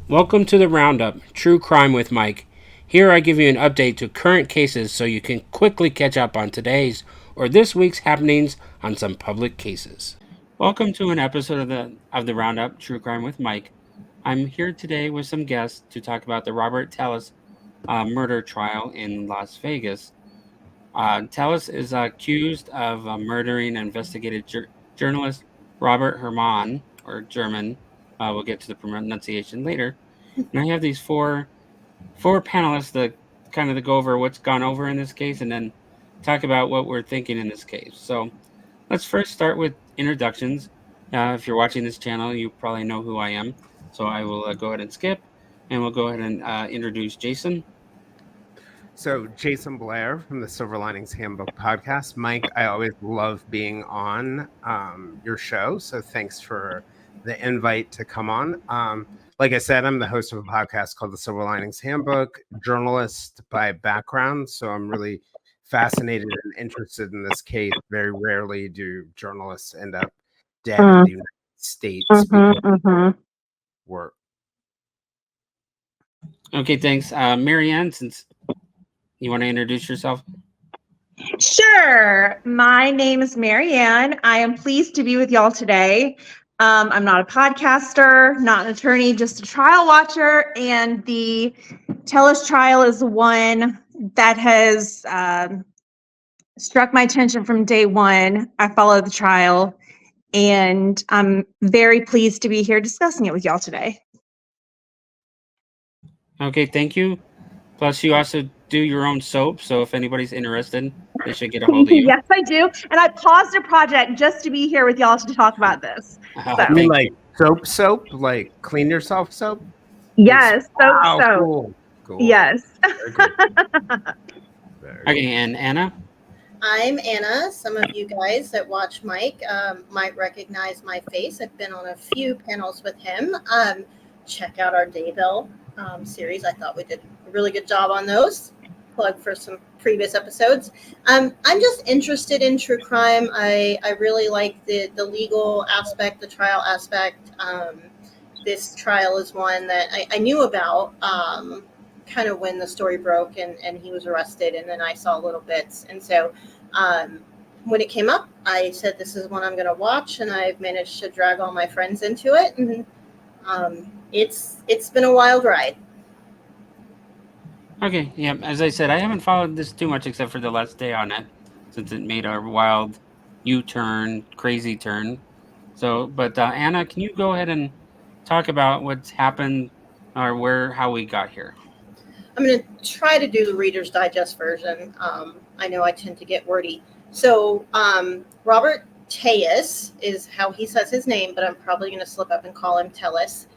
Welcome to the Roundup, True Crime with Mike. Here I give you an update to current cases so you can quickly catch up on today's or this week's happenings on some public cases. Welcome to an episode of the Roundup, True Crime with Mike. I'm here today with some guests to talk about the Robert Tellis murder trial in Las Vegas. Tellis is accused of murdering investigative journalist Robert Herman, or German. We'll get to the pronunciation later. And I have these four panelists that kind of to go over what's gone over in this case, and then talk about what we're thinking in this case. So let's first start with introductions. If you're watching this channel, you probably know who I am. So I will go ahead and skip, and we'll go ahead and introduce Jason. So, Jason Blair from the Silver Linings Handbook podcast. Mike, I always love being on your show. So, thanks for the invite to come on. Like I said, I'm the host of a podcast called the Silver Linings Handbook, journalist by background. So, I'm really fascinated and interested in this case. Very rarely do journalists end up dead in the United States because work. Okay, thanks. Marianne, since you want to introduce yourself? Sure. My name is Marianne. I am pleased to be with y'all today. I'm not a podcaster, not an attorney, just a trial watcher. And the Tellis trial is one that has struck my attention from day one. I followed the trial, and I'm very pleased to be here discussing it with y'all today. Okay, thank you. Plus, you also do your own soap, so if anybody's interested, they should get a hold of you. Yes, I do. And I paused a project just to be here with y'all to talk about this. You mean like soap, like clean yourself soap? Yes, Wow, soap. Cool. Yes. Okay, and Anna? I'm Anna. Some of you guys that watch Mike might recognize my face. I've been on a few panels with him. Check out our Daybell series. I thought we did a really good job on those. Plug for some previous episodes. I'm just interested in true crime. I really like the legal aspect, the trial aspect. This trial is one that I knew about kind of when the story broke and he was arrested, and then I saw little bits. And so when it came up, I said, this is one I'm going to watch, and I've managed to drag all my friends into it. And it's been a wild ride. Okay, yeah, as I said, I haven't followed this too much except for the last day on it, since it made a wild U-turn, crazy turn. So, but Anna, can you go ahead and talk about what's happened or how we got here? I'm going to try to do the Reader's Digest version. I know I tend to get wordy. So Robert Tellis is how he says his name, but I'm probably going to slip up and call him Tellis.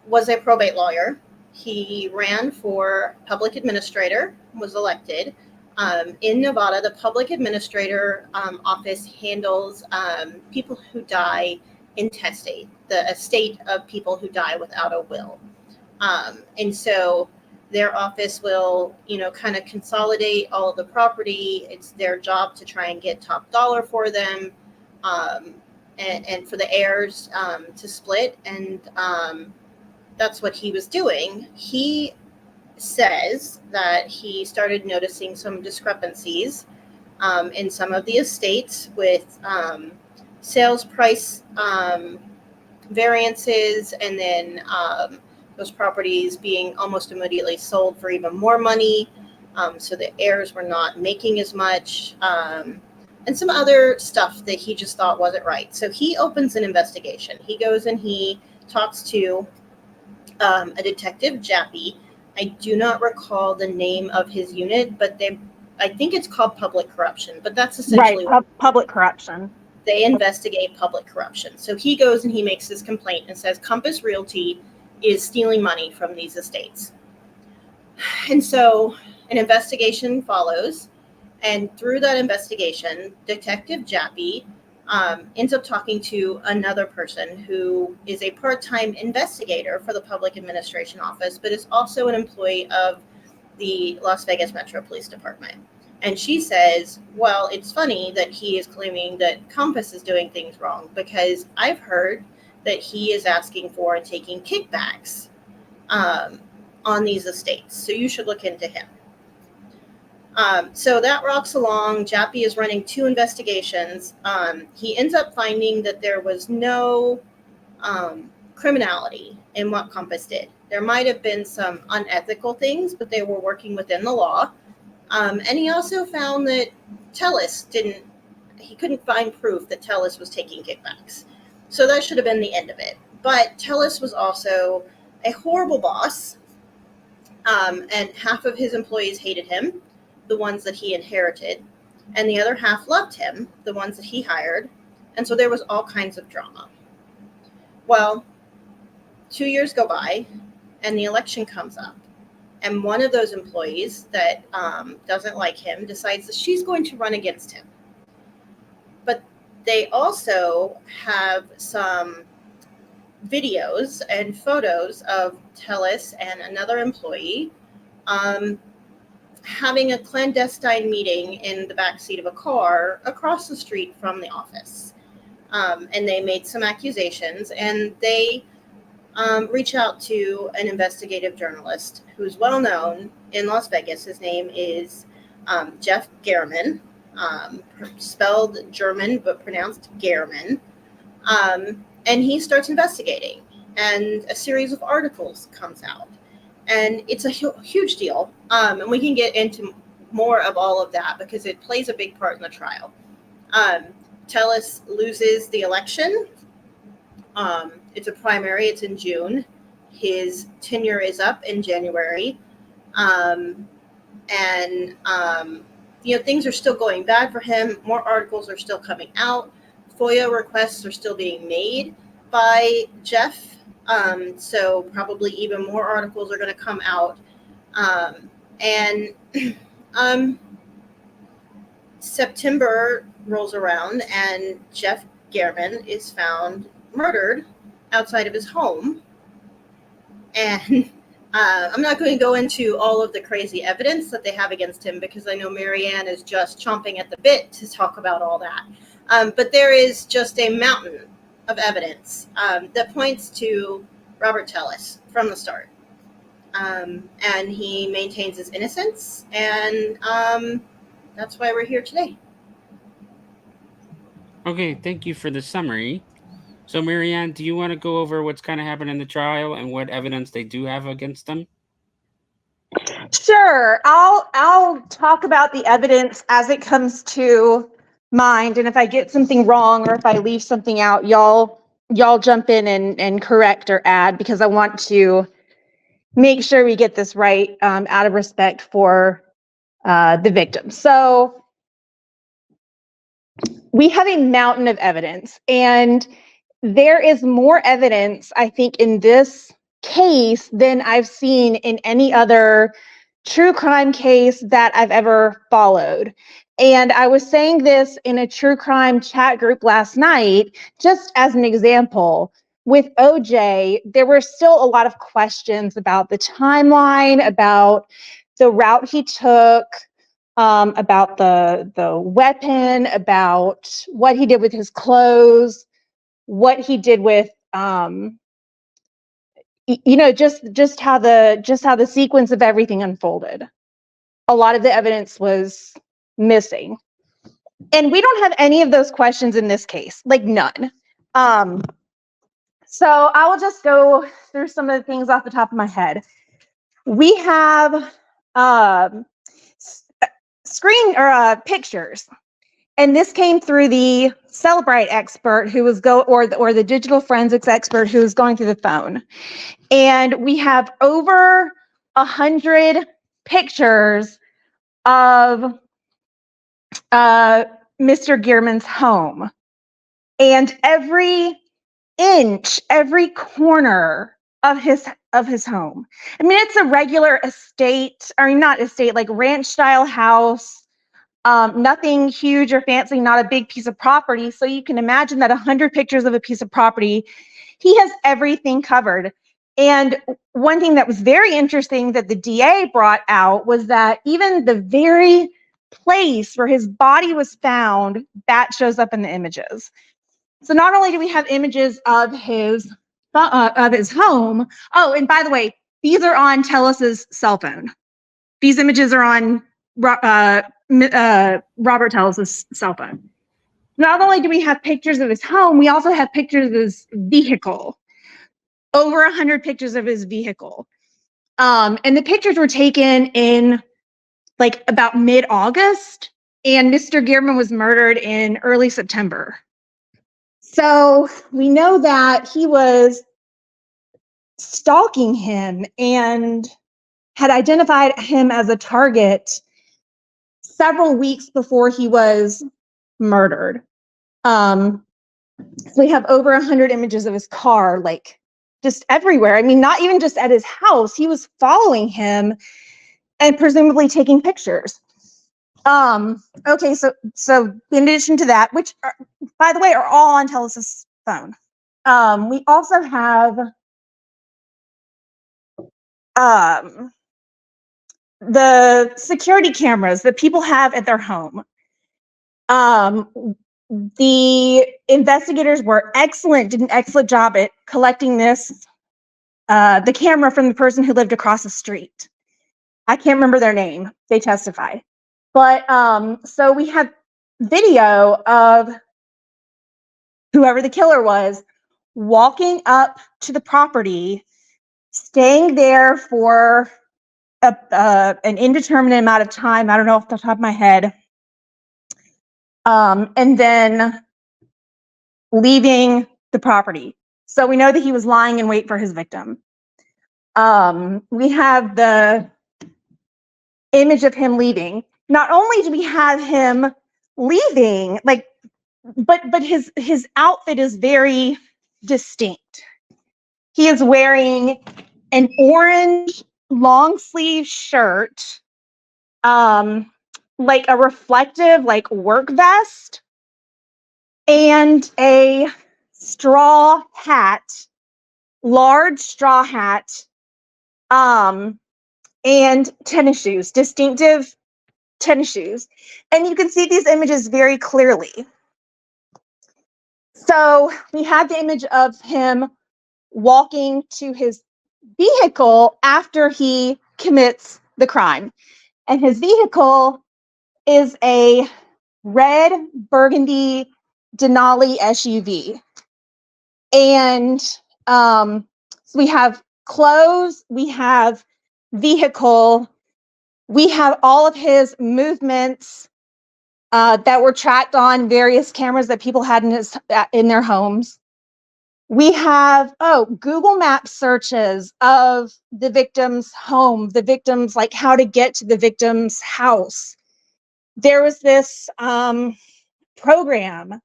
Was a probate lawyer. He ran for public administrator, was elected. In Nevada, the public administrator office handles people who die intestate, the estate of people who die without a will. And so their office will, kind of consolidate all of the property. It's their job to try and get top dollar for them, and for the heirs to split. And that's what he was doing. He says that he started noticing some discrepancies in some of the estates with sales price variances, and then those properties being almost immediately sold for even more money. So the heirs were not making as much, and some other stuff that he just thought wasn't right. So he opens an investigation. He goes and he talks to a detective, Jappy. I do not recall the name of his unit, but I think it's called public corruption, but that's essentially right, public corruption. They investigate public corruption. So he goes and he makes his complaint and says Compass Realty is stealing money from these estates. And so an investigation follows. And through that investigation, Detective Jappy ends up talking to another person who is a part-time investigator for the Public Administration Office, but is also an employee of the Las Vegas Metro Police Department. And she says, well, it's funny that he is claiming that Compass is doing things wrong, because I've heard that he is asking for and taking kickbacks on these estates. So you should look into him. So that rocks along. Jappy is running 2 investigations. He ends up finding that there was no criminality in what Compass did. There might have been some unethical things, but they were working within the law. And he also found that he couldn't find proof that Telus was taking kickbacks. So that should have been the end of it. But Telus was also a horrible boss, and half of his employees hated him, the ones that he inherited, and the other half loved him, the ones that he hired, and so there was all kinds of drama. Well, 2 years go by, and the election comes up, and one of those employees that doesn't like him decides that she's going to run against him. But they also have some videos and photos of Telus and another employee having a clandestine meeting in the backseat of a car across the street from the office. And they made some accusations, and they reach out to an investigative journalist who's well known in Las Vegas. His name is Jeff German, spelled German but pronounced German. And he starts investigating, and a series of articles comes out. And it's a huge deal. And we can get into more of all of that because it plays a big part in the trial. Telus loses the election. It's a primary. It's in June. His tenure is up in January. Things are still going bad for him. More articles are still coming out. FOIA requests are still being made by Jeff. So probably even more articles are going to come out. September rolls around, and Jeff German is found murdered outside of his home. And I'm not going to go into all of the crazy evidence that they have against him because I know Marianne is just chomping at the bit to talk about all that. But there is just a mountain of evidence that points to Robert Telus from the start. And he maintains his innocence, and that's why we're here today. Okay, thank you for the summary. So, Marianne, do you want to go over what's kind of happened in the trial and what evidence they do have against them? Sure. I'll talk about the evidence as it comes to mind, and if I get something wrong or if I leave something out, y'all jump in and correct or add, because I want to make sure we get this right out of respect for the victim. So we have a mountain of evidence, and there is more evidence, I think, in this case than I've seen in any other true crime case that I've ever followed. And I was saying this in a true crime chat group last night, just as an example. With OJ, there were still a lot of questions about the timeline, about the route he took, about the weapon, about what he did with his clothes, what he did with just how the sequence of everything unfolded. A lot of the evidence was missing, and we don't have any of those questions in this case, like none. So I will just go through some of the things off the top of my head. We have screen or pictures, and this came through the Celebrite expert who was or the digital forensics expert who was going through the phone. And we have over 100 pictures of Mr. Gearman's home, and every inch, every corner of his home. I mean, it's a regular estate, or not estate, like ranch style house. Nothing huge or fancy, not a big piece of property. So you can imagine that 100 pictures of a piece of property, he has everything covered. And one thing that was very interesting that the DA brought out was that even the very place where his body was found, that shows up in the images. So not only do we have images of his home. Oh, and by the way, these are on Tellis's cell phone. These images are on Robert Tellis's cell phone. Not only do we have pictures of his home, we also have pictures of his vehicle. Over 100 pictures of his vehicle. And the pictures were taken in like about mid-August, and Mr. Gearman was murdered in early September. So we know that he was stalking him and had identified him as a target several weeks before he was murdered. So we have over 100 images of his car, like just everywhere. I mean, not even just at his house. He was following him and presumably taking pictures. Okay, so in addition to that, which are, by the way, are all on Tellis's phone. We also have the security cameras that people have at their home. The investigators were excellent, did an excellent job at collecting this, the camera from the person who lived across the street. I can't remember their name. They testified. But so we have video of whoever the killer was walking up to the property, staying there for an indeterminate amount of time. I don't know off the top of my head. And then leaving the property. So we know that he was lying in wait for his victim. We have the image of him leaving. Not only do we have him leaving, like, but his outfit is very distinct. He is wearing an orange long sleeve shirt, like a reflective, like work vest, and a straw hat, large straw hat, and tennis shoes, distinctive tennis shoes. And you can see these images very clearly. So we have the image of him walking to his vehicle after he commits the crime. And his vehicle is a red burgundy Denali SUV. And so we have clothes, we have vehicle, we have all of his movements that were tracked on various cameras that people had in their homes. We have, Google Maps searches of the victim's home, the victim's, like how to get to the victim's house. There was this program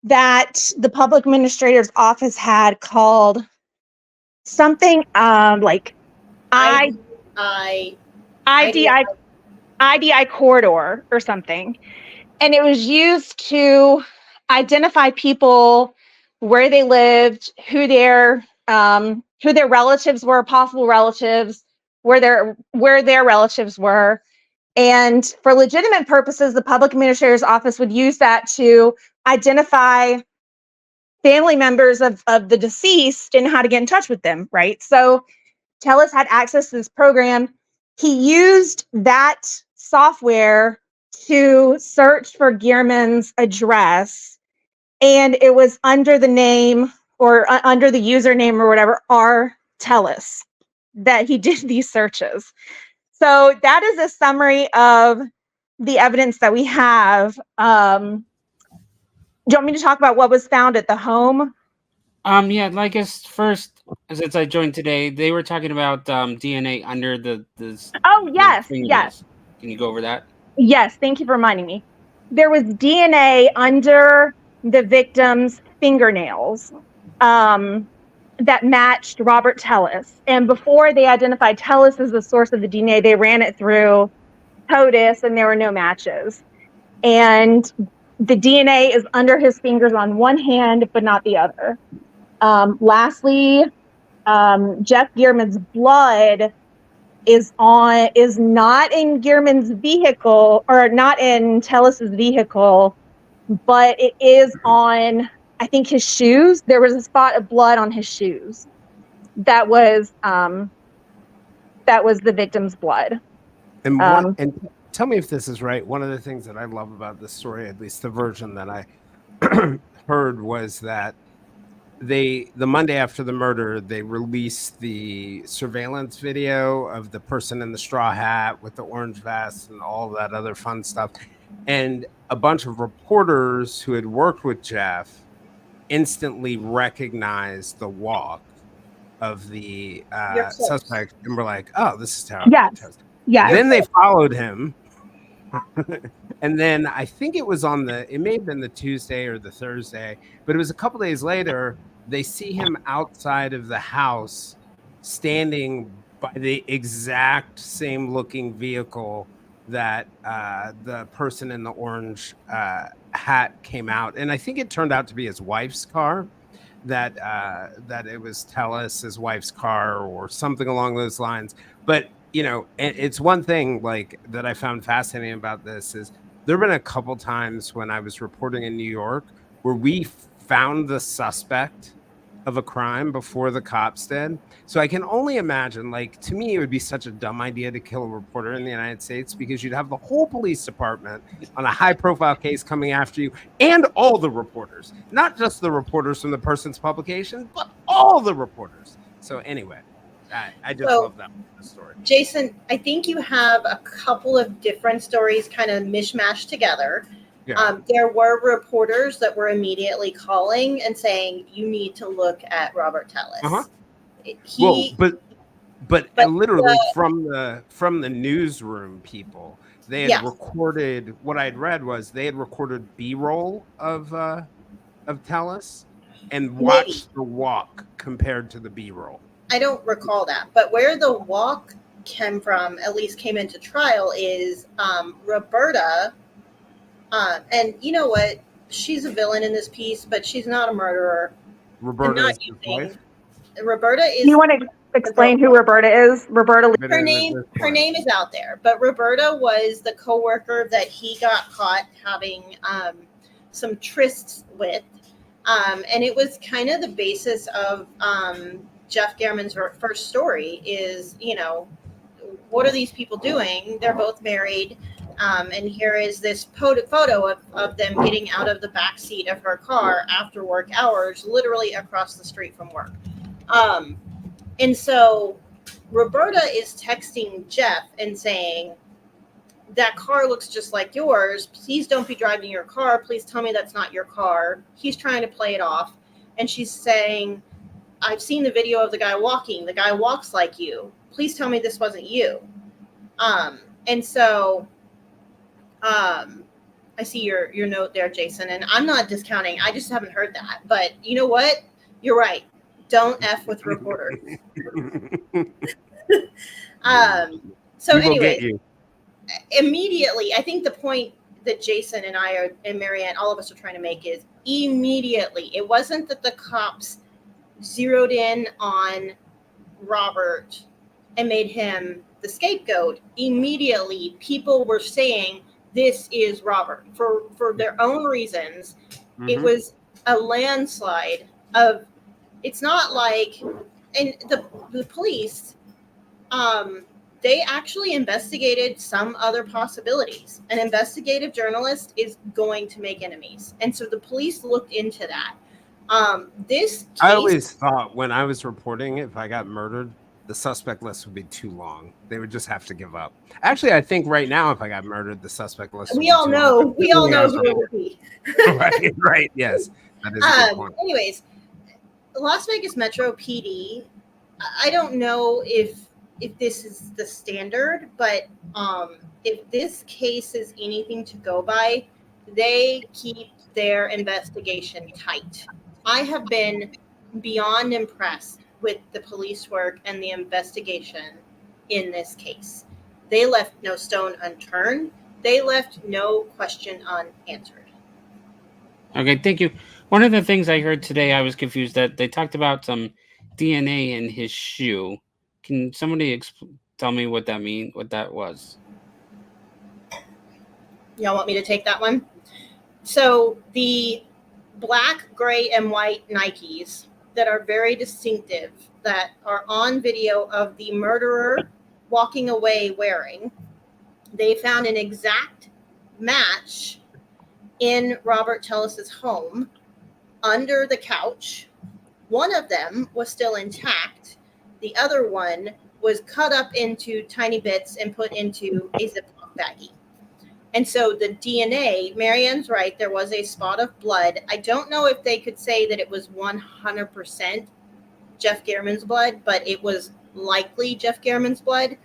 that the public administrator's office had called something like IDI corridor or something. And it was used to identify people, where they lived, who their relatives were, possible relatives, where their relatives were. And for legitimate purposes, the public administrator's office would use that to identify family members of the deceased and how to get in touch with them, right? So Tellis had access to this program. He used that software to search for Gearman's address, and it was under the name or under the username or whatever, R. Tellis, that he did these searches. So that is a summary of the evidence that we have. Do you want me to talk about what was found at the home? Yeah, I guess first, since I joined today, they were talking about DNA under the Oh, yes, yes. Can you go over that? Yes, thank you for reminding me. There was DNA under the victim's fingernails that matched Robert Tellis. And before they identified Tellis as the source of the DNA, they ran it through POTUS and there were no matches. And the DNA is under his fingers on one hand, but not the other. Lastly, Jeff Gearman's blood is not in Gearman's vehicle, or not in Tellis's vehicle, but it is on I think his shoes, there was a spot of blood on his shoes. That was the victim's blood. And tell me if this is right. One of the things that I love about this story, at least the version that I heard, was that the Monday after the murder, they released the surveillance video of the person in the straw hat with the orange vest and all that other fun stuff. And a bunch of reporters who had worked with Jeff instantly recognized the walk of the suspect and were like, oh, this is terrible. Yes. Then they followed him. And then I think it may have been the Tuesday or the Thursday, but it was a couple days later, they see him outside of the house standing by the exact same looking vehicle that the person in the orange hat came out. And I think it turned out to be his wife's car, that it was Tellis, his wife's car or something along those lines. But it's one thing like that I found fascinating about this is there have been a couple times when I was reporting in New York where we found the suspect of a crime before the cops did. So I can only imagine, like, to me, it would be such a dumb idea to kill a reporter in the United States, because you'd have the whole police department on a high profile case coming after you, and all the reporters, not just the reporters from the person's publication, but all the reporters. So anyway, I just love that story. Jason, I think you have a couple of different stories kind of mishmashed together. Yeah. There were reporters that were immediately calling and saying, you need to look at Robert Tellis. Uh-huh. But literally from the newsroom people, they had recorded, what I'd read was they had recorded B-roll of Tellis and watched the walk compared to the B-roll. I don't recall that, but where the walk came into trial is Roberta. And you know what? She's a villain in this piece, but she's not a murderer. Roberta is his wife? Roberta is. You want to explain who Roberta is? Roberta. Her name is out there, but Roberta was the coworker that he got caught having some trysts with, and it was kind of the basis of Jeff Gehrman's first story. Is what are these people doing? They're both married. And here is this photo of them getting out of the back seat of her car after work hours, literally across the street from work. And so Roberta is texting Jeff and saying, that car looks just like yours. Please don't be driving your car. Please tell me that's not your car. He's trying to play it off. And she's saying, I've seen the video of the guy walking. The guy walks like you. Please tell me this wasn't you. And so... I see your note there, Jason, and I'm not discounting. I just haven't heard that. But you know what? You're right. Don't F with reporters. So anyway, immediately, I think the point that Jason and I and Marianne, all of us are trying to make is immediately. It wasn't that the cops zeroed in on Robert and made him the scapegoat. Immediately, people were saying, this is Robert for their own reasons. Mm-hmm. It was a landslide of, it's not like, and the police, they actually investigated some other possibilities. An investigative journalist is going to make enemies. And so the police looked into that. This case, I always thought when I was reporting, if I got murdered, the suspect list would be too long. They would just have to give up. Actually, I think right now, if I got murdered, the suspect list. We all know who it would be. right. Yes, that is a good point. Anyways, Las Vegas Metro PD. I don't know if this is the standard, but if this case is anything to go by, they keep their investigation tight. I have been beyond impressed with the police work and the investigation in this case. They left no stone unturned. They left no question unanswered. Okay, thank you. One of the things I heard today, I was confused that they talked about some DNA in his shoe. Can somebody tell me what that was? Y'all want me to take that one? So the black, gray, and white Nikes that are very distinctive that are on video of the murderer walking away wearing. They found an exact match in Robert Tellis's home under the couch. One of them was still intact. The other one was cut up into tiny bits and put into a Ziploc baggie. And so the DNA, Marianne's right, there was a spot of blood. I don't know if they could say that it was 100% Jeff Gehrman's blood, but it was likely Jeff Gehrman's blood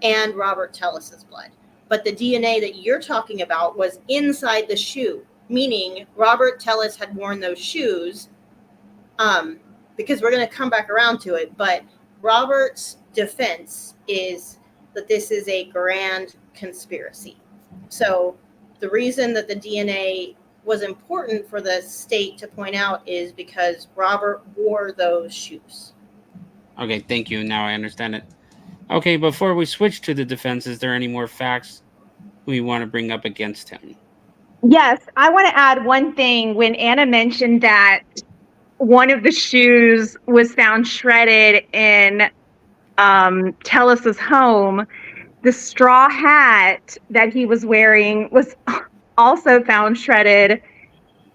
and Robert Tellis's blood. But the DNA that you're talking about was inside the shoe, meaning Robert Tellis had worn those shoes, because we're going to come back around to it. But Robert's defense is that this is a grand conspiracy. So the reason that the DNA was important for the state to point out is because Robert wore those shoes. Okay, thank you. Now I understand it. Okay, before we switch to the defense, is there any more facts we want to bring up against him? Yes, I want to add one thing. When Anna mentioned that one of the shoes was found shredded in Tellis's home, the straw hat that he was wearing was also found shredded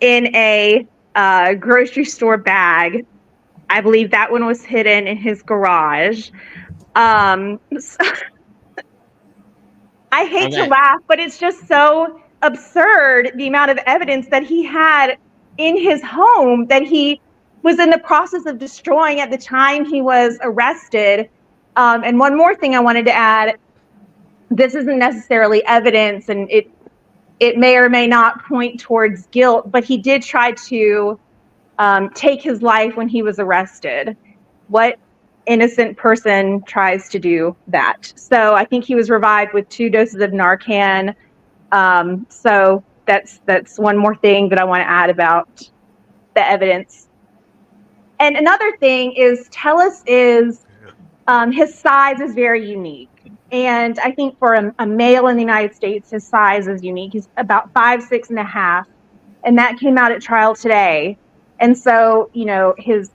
in a grocery store bag. I believe that one was hidden in his garage. I hate to laugh, but it's just so absurd, the amount of evidence that he had in his home that he was in the process of destroying at the time he was arrested. And one more thing I wanted to add, this isn't necessarily evidence, and it may or may not point towards guilt, but he did try to take his life when he was arrested. What innocent person tries to do that? So I think he was revived with 2 doses of Narcan. So that's one more thing that I want to add about the evidence. And another thing is Tellis is, his size is very unique. And I think for a male in the United States, his size is unique. He's about 5'6.5", and that came out at trial today. And so, you know, his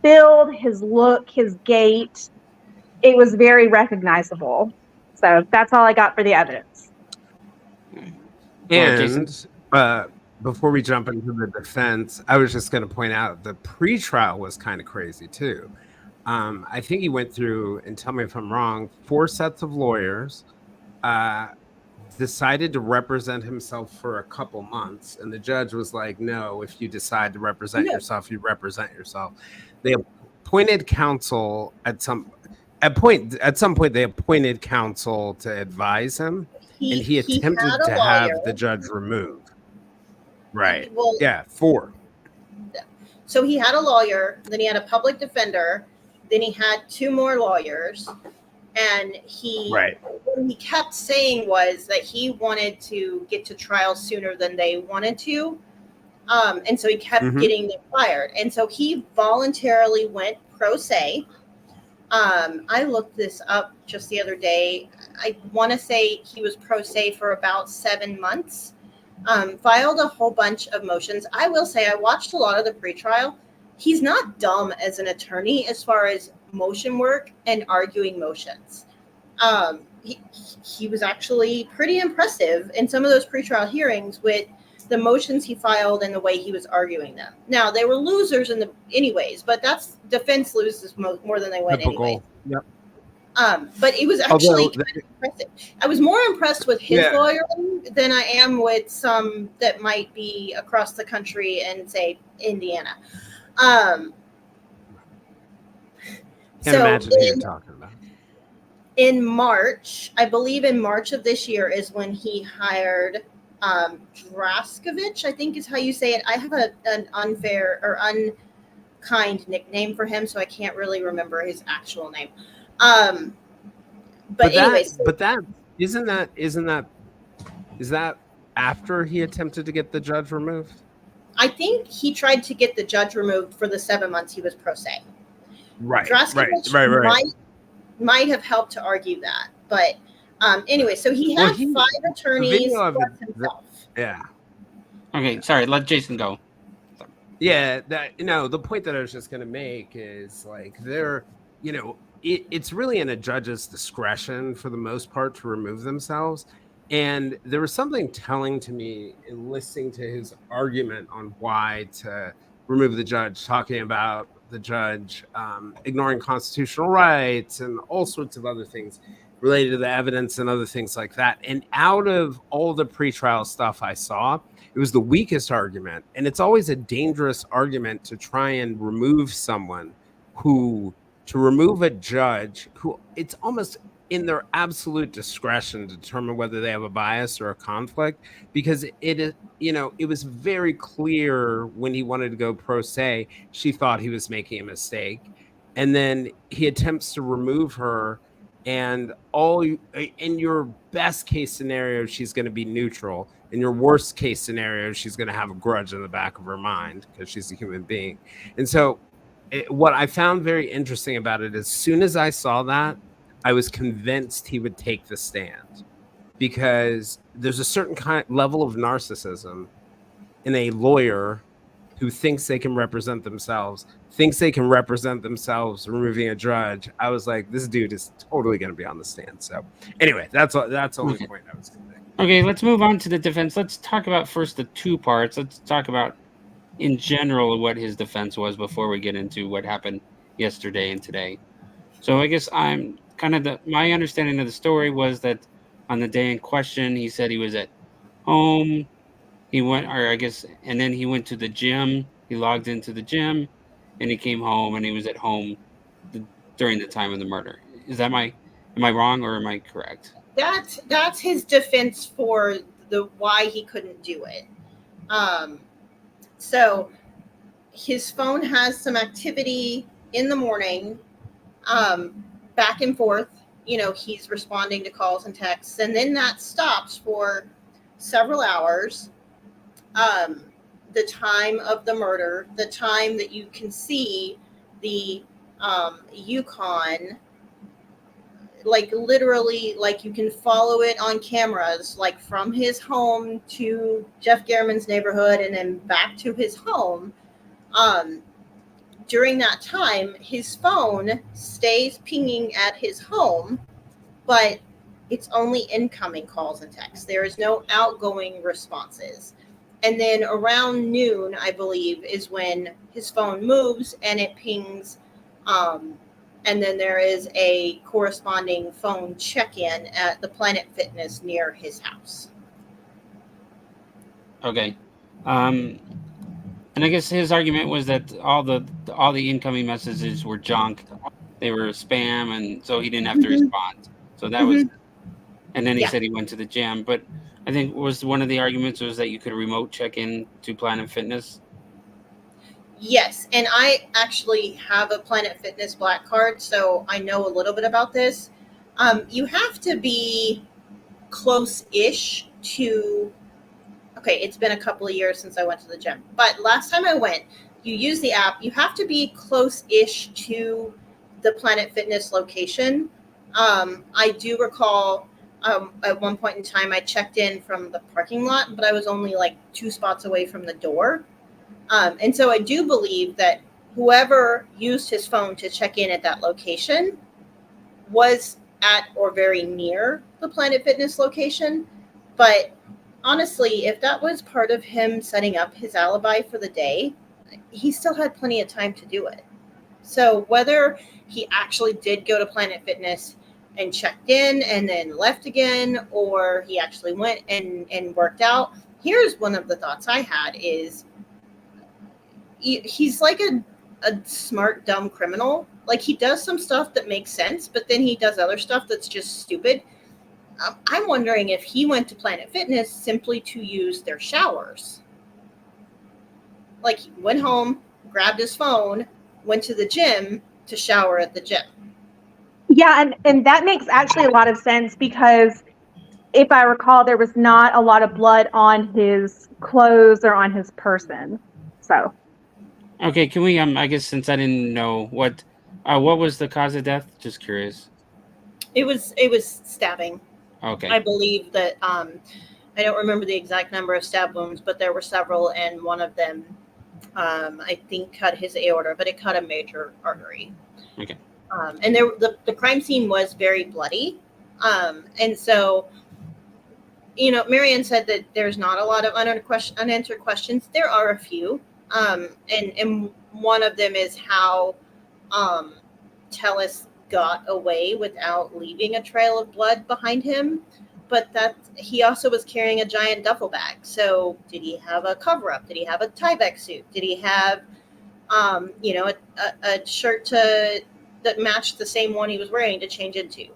build, his look, his gait, it was very recognizable. So that's all I got for the evidence. And before we jump into the defense, I was just going to point out the pretrial was kind of crazy too. I think he went through, and tell me if I'm wrong, 4 sets of lawyers, decided to represent himself for a couple months. And the judge was like, no, if you decide to represent yourself, you represent yourself. They appointed counsel at some point. They appointed counsel to advise him, and he attempted to have the judge removed. Right. Well, yeah, 4. So he had a lawyer, then he had a public defender, then he had 2 more lawyers, and what he kept saying was that he wanted to get to trial sooner than they wanted to, and so he kept getting them fired. And so he voluntarily went pro se. I looked this up just the other day. I want to say he was pro se for about 7 months. Filed a whole bunch of motions. I will say I watched a lot of the pretrial. He's not dumb as an attorney as far as motion work and arguing motions. He was actually pretty impressive in some of those pretrial hearings with the motions he filed and the way he was arguing them. Now, they were losers anyways, but that's defense loses more than they win anyway. Yep. But it was actually kind of impressive. I was more impressed with his lawyer than I am with some that might be across the country and say Indiana. Can't imagine who you're talking about. In March, I believe in March of this year is when he hired Draskovich, I think is how you say it. I have an unfair or unkind nickname for him, so I can't really remember his actual name. But anyways, is that after he attempted to get the judge removed? I think he tried to get the judge removed for the 7 months he was pro se. Right. Draskovich might have helped to argue that, but anyway, so he had 5 attorneys plus himself. Yeah. Okay, sorry. Let Jason go. Yeah, the point that I was just going to make is like it's really in a judge's discretion for the most part to remove themselves. And there was something telling to me in listening to his argument on why to remove the judge, talking about the judge ignoring constitutional rights and all sorts of other things related to the evidence and other things like that. And out of all the pretrial stuff I saw, it was the weakest argument. And it's always a dangerous argument to try and remove someone to remove a judge who it's almost in their absolute discretion to determine whether they have a bias or a conflict, because it is, it was very clear when he wanted to go pro se, she thought he was making a mistake. And then he attempts to remove her, and in your best case scenario, she's going to be neutral. In your worst case scenario, she's going to have a grudge in the back of her mind because she's a human being. And so what I found very interesting about it, as soon as I saw that, I was convinced he would take the stand, because there's a certain level of narcissism in a lawyer who thinks they can represent themselves, removing a judge. I was like, this dude is totally going to be on the stand. So anyway, that's the only point I was going to make. Okay, let's move on to the defense. Let's talk about first the two parts. Let's talk about in general what his defense was before we get into what happened yesterday and today. So I guess I'm kind of my understanding of the story was that on the day in question, he said he was at home. He went, or I guess, and then he went to the gym. He logged into the gym, and he came home, and he was at home during the time of the murder. Am I wrong or am I correct? That's his defense for the why he couldn't do it. So his phone has some activity in the morning, back and forth. He's responding to calls and texts, and then that stops for several hours. The time of the murder, the time that you can see the Yukon, like literally, like you can follow it on cameras, like from his home to Jeff Garman's neighborhood and then back to his home. During that time, his phone stays pinging at his home, but it's only incoming calls and texts. There is no outgoing responses. And then around noon, I believe, is when his phone moves and it pings. And then there is a corresponding phone check-in at the Planet Fitness near his house. Okay. And I guess his argument was that all the incoming messages were junk. They were spam, and so he didn't have to respond. So that was, and then he said he went to the gym. But I think was one of the arguments was that you could remote check in to Planet Fitness. Yes, and I actually have a Planet Fitness Black card, so I know a little bit about this. You have to be close-ish to, okay, it's been a couple of years since I went to the gym, but last time I went, you use the app, you have to be close-ish to the Planet Fitness location. I do recall at one point in time I checked in from the parking lot, but I was only like 2 spots away from the door. And so I do believe that whoever used his phone to check in at that location was at or very near the Planet Fitness location. But honestly, if that was part of him setting up his alibi for the day, he still had plenty of time to do it. So whether he actually did go to Planet Fitness and checked in and then left again, or he actually went and worked out, here's one of the thoughts I had is, he's like a smart, dumb criminal. Like, he does some stuff that makes sense, but then he does other stuff that's just stupid. I'm wondering if he went to Planet Fitness simply to use their showers. Like, he went home, grabbed his phone, went to the gym to shower at the gym. Yeah, and that makes actually a lot of sense, because if I recall, there was not a lot of blood on his clothes or on his person. So. Okay, can we? I guess since I didn't know what was the cause of death, just curious. It was stabbing. Okay. I believe that I don't remember the exact number of stab wounds, but there were several, and one of them I think cut his aorta, but it cut a major artery. Okay. And the crime scene was very bloody. And so, Marianne said that there's not a lot of unanswered questions. There are a few. And one of them is how Tellus got away without leaving a trail of blood behind him. But that he also was carrying a giant duffel bag. So did he have a cover up? Did he have a Tyvek suit? Did he have, a shirt that matched the same one he was wearing to change into?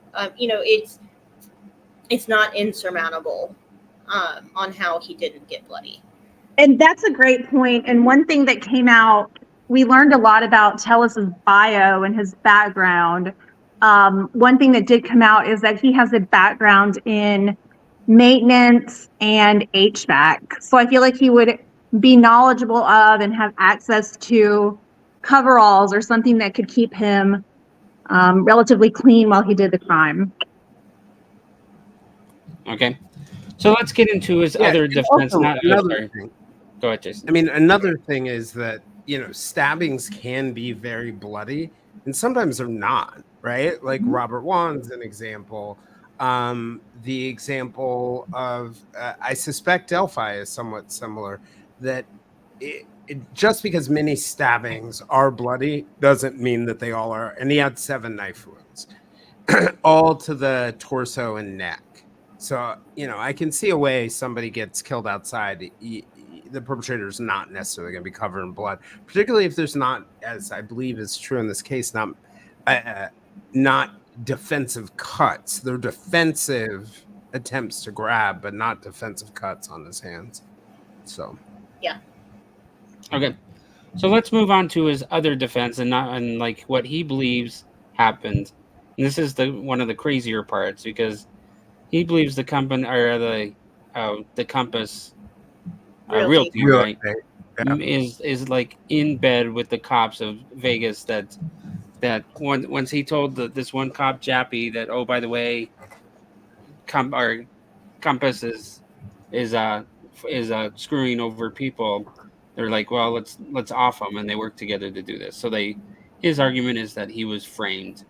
It's not insurmountable on how he didn't get bloody. And that's a great point. And one thing that came out, we learned a lot about Tellus's bio and his background. One thing that did come out is that he has a background in maintenance and HVAC. So I feel like he would be knowledgeable of and have access to coveralls or something that could keep him relatively clean while he did the crime. Okay. So let's get into his other defense. Another thing. Go ahead, Jason. I mean, another thing is that, stabbings can be very bloody and sometimes they're not, right? Like Robert Wan's an example. The example of, I suspect Delphi is somewhat similar, that just because many stabbings are bloody doesn't mean that they all are. And he had 7 knife wounds, all to the torso and neck. So, I can see a way somebody gets killed outside. The perpetrator is not necessarily going to be covered in blood, particularly if there's not, as I believe is true in this case, not defensive cuts. They're defensive attempts to grab, but not defensive cuts on his hands. So, yeah. Okay. So let's move on to his other defense and like what he believes happened. And this is one of the crazier parts because he believes the company or the Compass Realty, right, is like in bed with the cops of Vegas. That once he told this one cop Jappy that, oh, by the way, Compass is screwing over people. They're like, well, let's off them, and they work together to do this. So his argument is that he was framed.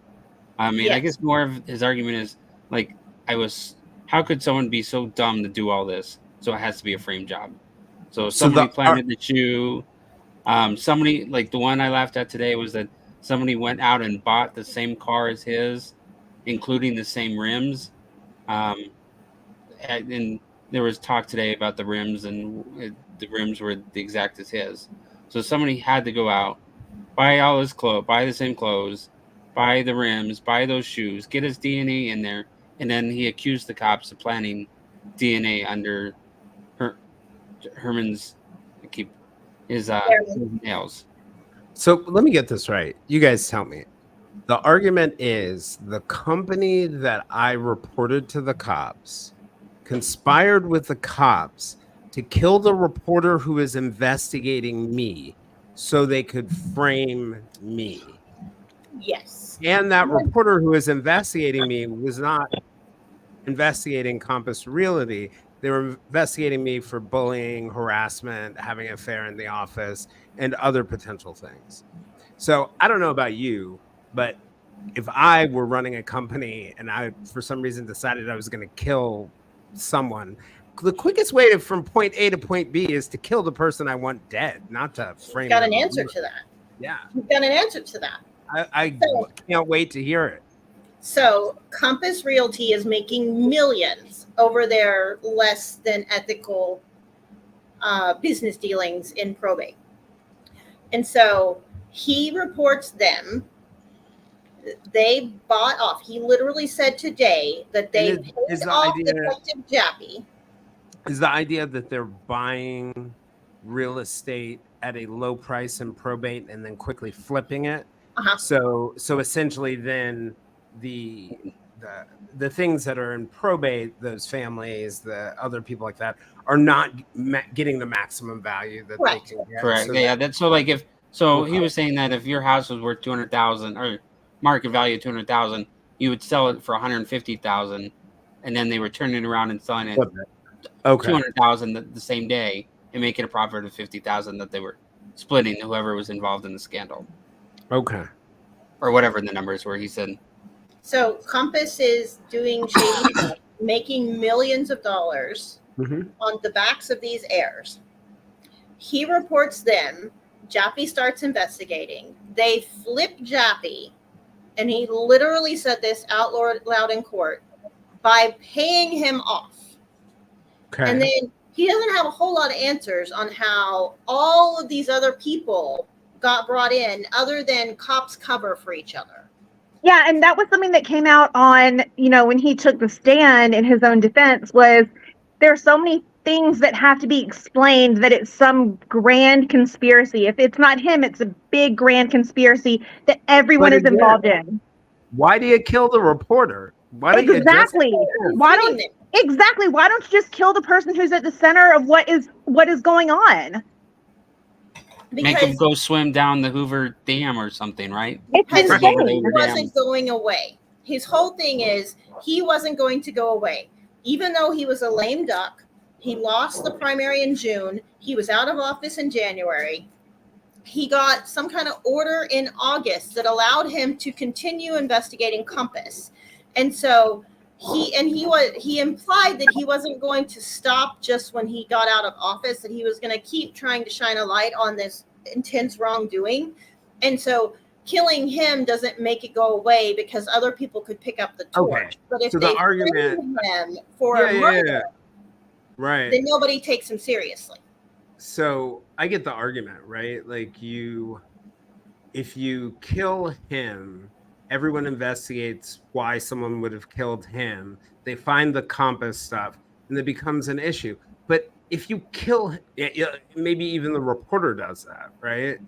I mean, yes. I guess more of his argument is like, how could someone be so dumb to do all this? So it has to be a frame job. So somebody planted the shoe. Somebody, like the one I laughed at today, was that somebody went out and bought the same car as his, including the same rims. And there was talk today about the rims, and the rims were the exact as his. So somebody had to go out, buy all his clothes, buy the same clothes, buy the rims, buy those shoes, get his DNA in there, and then he accused the cops of planting DNA under Herman's his nails. So let me get this right. You guys tell me. The argument is the company that I reported to the cops conspired with the cops to kill the reporter who is investigating me so they could frame me. Yes. And that reporter who is investigating me was not investigating Compass Realty. They were investigating me for bullying, harassment, having an affair in the office, and other potential things. So I don't know about you, but if I were running a company and I, for some reason, decided I was going to kill someone, the quickest way from point A to point B is to kill the person I want dead, not to frame. You've got an answer to that. Yeah. You've got an answer to that. I can't wait to hear it. So Compass Realty is making millions over their less than ethical business dealings in probate. And so he reports them. They bought off. He literally said today that they paid off Detective Jappy. Is the idea that they're buying real estate at a low price in probate and then quickly flipping it? Uh-huh. So essentially then the things that are in probate, those families, the other people like that, are not getting the maximum value that they can get. Correct. So yeah, that's so like if so he was saying that if your house was worth 200,000 or market value 200,000, you would sell it for 150,000, and then they were turning around and selling it 200,000 the same day and making a profit of 50,000 that they were splitting whoever was involved in the scandal, Okay. or whatever the numbers were. He said. So Compass is doing shady stuff, making millions of dollars Mm-hmm. on the backs of these heirs. He reports them. Jaffe starts investigating. They flip Jaffe, and he literally said this out loud in court, by paying him off. Okay. And then he doesn't have a whole lot of answers on how all of these other people got brought in, other than cops cover for each other. Yeah, and that was something that came out on, when he took the stand in his own defense, was there are so many things that have to be explained that it's some grand conspiracy. If it's not him, it's a big grand conspiracy that everyone But is again, involved in. Why do you kill the reporter? Why don't you just Exactly. Why don't you just kill the person who's at the center of what is going on? Make him Because go swim down the Hoover Dam or something, right? It's his Right. thing insane. wasn't going away. His whole thing is he wasn't going to go away. Even though he was a lame duck, he lost the primary in June. He was out of office in January. He got some kind of order in August that allowed him to continue investigating Compass. And so he implied that he wasn't going to stop just when he got out of office, that he was going to keep trying to shine a light on this intense wrongdoing. And so killing him doesn't make it go away, because other people could pick up the torch. Okay. But if So they the argument- frame him for a murder, right? then nobody takes him seriously. So I get the argument, right? Like if you kill him, everyone investigates why someone would have killed him. They find the Compass stuff, and it becomes an issue. But if you kill, maybe even the reporter does that, right?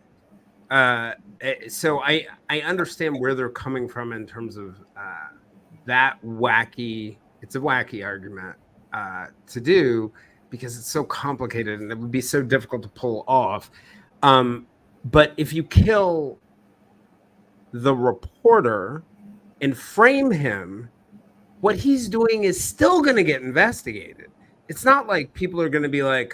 So I understand where they're coming from in terms of that wacky. It's a wacky argument to do, because it's so complicated and it would be so difficult to pull off. But if you kill the reporter and frame him, what he's doing is still going to get investigated. It's not like people are going to be like,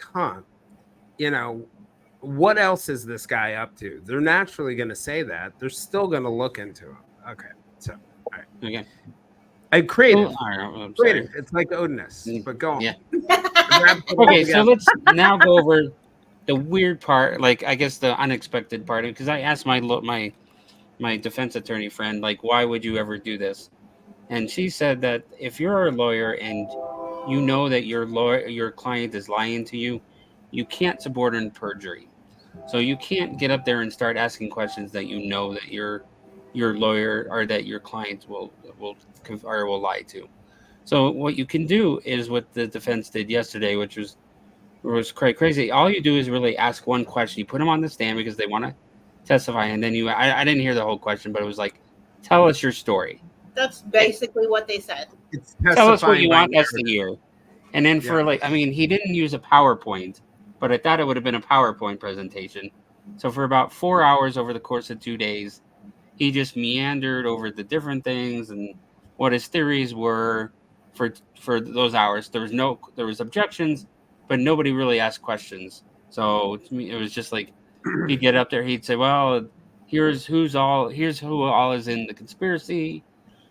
what else is this guy up to? They're naturally going to say that. They're still going to look into him. Okay. So, all right. Okay. Creative. I'm Creative. sorry. It's like Odinist, but go on. Yeah. Wrap it all Okay, so together. let's now go over the weird part, like I guess the unexpected part, because I asked my defense attorney friend, like, why would you ever do this? And she said that if you're a lawyer and you know that your client is lying to you, you can't subordinate perjury. So you can't get up there and start asking questions that you know that your lawyer or that your client will lie to. So what you can do is what the defense did yesterday, which was quite crazy. All you do is really ask one question. You put them on the stand because they want to testify, and then I didn't hear the whole question, but it was like, tell us your story. That's basically what they said. It's Tell us what testifying you by want us to narrative. hear. And then for he didn't use a PowerPoint, but I thought it would have been a PowerPoint presentation. So for about 4 hours over the course of 2 days, he just meandered over the different things and what his theories were for those hours. There was objections, but nobody really asked questions. So to me, it was just like he'd get up there, he'd say, "Well, here's who all is in the conspiracy.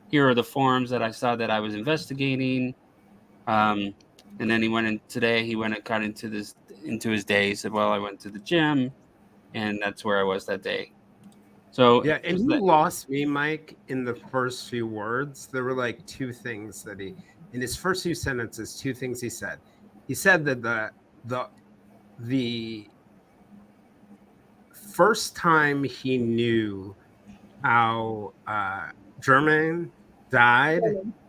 Here are the forms that I saw that I was investigating." And then he went in today. He went and got into his day. He said, "Well, I went to the gym, and that's where I was that day." So Yeah, and you lost me, Mike, in the first few words. There were like two things that in his first few sentences, two things he said. He said that the first time he knew how Germain died